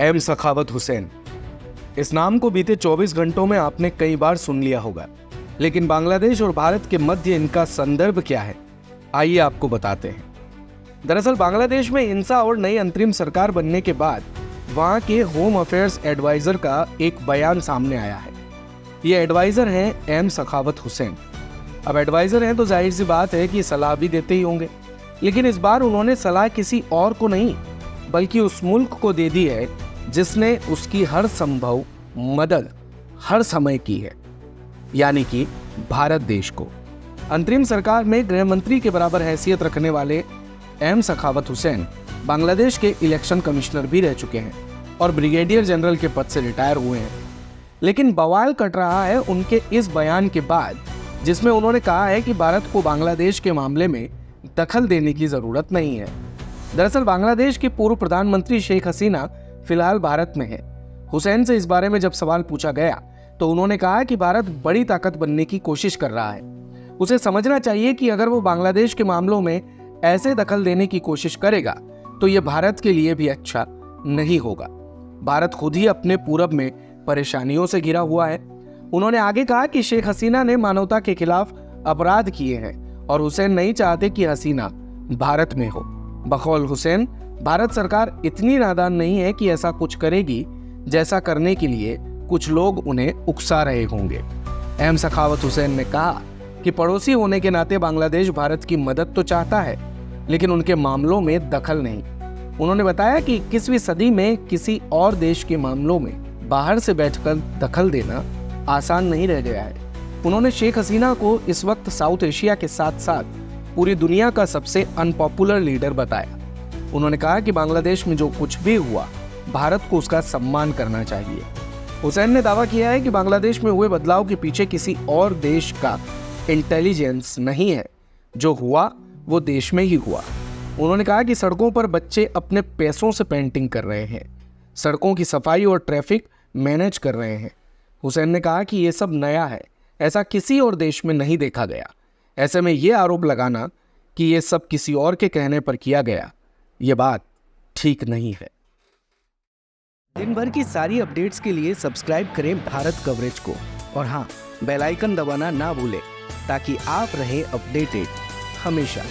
M सखावत हुसैन। इस नाम को बीते 24 घंटों में आपने कई बार सुन लिया होगा, लेकिन बांग्लादेश और भारत के मध्य इनका संदर्भ क्या है, आइए आपको बताते हैं। दरअसल बांग्लादेश में इंसा और नई अंतरिम सरकार बनने के बाद वहां के होम अफेयर्स एडवाइजर का एक बयान सामने आया है। ये एडवाइजर हैं एम सखावत हुसैन। अब एडवाइजर हैं तो जाहिर सी बात है कि सलाह भी देते ही होंगे, लेकिन इस बार उन्होंने सलाह किसी और को नहीं बल्कि उस मुल्क को दे दी है जिसने उसकी हर संभव मदद हर समय की है, यानी कि भारत देश को। अंतरिम सरकार में गृह मंत्री के बराबर हैसियत रखने वाले एम सखावत हुसैन बांग्लादेश के इलेक्शन कमिश्नर भी रह चुके हैं और ब्रिगेडियर जनरल के पद से रिटायर हुए हैं। लेकिन बवाल कट रहा है उनके इस बयान के बाद, जिसमें उन्होंने कहा है कि भारत को बांग्लादेश के मामले में दखल देने की जरूरत नहीं है। दरअसल बांग्लादेश की पूर्व प्रधानमंत्री शेख हसीना फिलहाल भारत में है। हुसैन से इस बारे में जब सवाल पूछा गया तो उन्होंने कहा कि भारत बड़ी ताकत बनने की कोशिश कर रहा है। उसे समझना चाहिए कि अगर वो बांग्लादेश के मामलों में ऐसे दखल देने की कोशिश करेगा तो ये भारत के लिए भी अच्छा नहीं होगा। भारत खुद ही अपने पूरब में परेशानियों से घिरा हुआ है। उन्होंने आगे कहा कि शेख हसीना ने मानवता के खिलाफ अपराध किए हैं और हुसैन नहीं चाहते कि हसीना भारत में हो। बकौल हुसैन, भारत सरकार इतनी नादान नहीं है कि ऐसा कुछ करेगी जैसा करने के लिए कुछ लोग उन्हें उकसा रहे होंगे। एम सखावत हुसैन ने कहा कि पड़ोसी होने के नाते बांग्लादेश भारत की मदद तो चाहता है, लेकिन उनके मामलों में दखल नहीं। उन्होंने बताया कि 21वीं सदी में किसी और देश के मामलों में बाहर से बैठकर दखल देना आसान नहीं रह गया है। उन्होंने शेख हसीना को इस वक्त साउथ एशिया के साथ साथ पूरी दुनिया का सबसे अनपॉपुलर लीडर बताया। उन्होंने कहा कि बांग्लादेश में जो कुछ भी हुआ, भारत को उसका सम्मान करना चाहिए। हुसैन ने दावा किया है कि बांग्लादेश में हुए बदलाव के पीछे किसी और देश का इंटेलिजेंस नहीं है, जो हुआ वो देश में ही हुआ। उन्होंने कहा कि सड़कों पर बच्चे अपने पैसों से पेंटिंग कर रहे हैं, सड़कों की सफाई और ट्रैफिक मैनेज कर रहे हैं। हुसैन ने कहा कि ये सब नया है, ऐसा किसी और देश में नहीं देखा गया। ऐसे में ये आरोप लगाना कि ये सब किसी और के कहने पर किया गया, ये बात ठीक नहीं है। दिन भर की सारी अपडेट्स के लिए सब्सक्राइब करें भारत कवरेज को और हाँ, बेल आइकन दबाना ना भूलें ताकि आप रहें अपडेटेड हमेशा।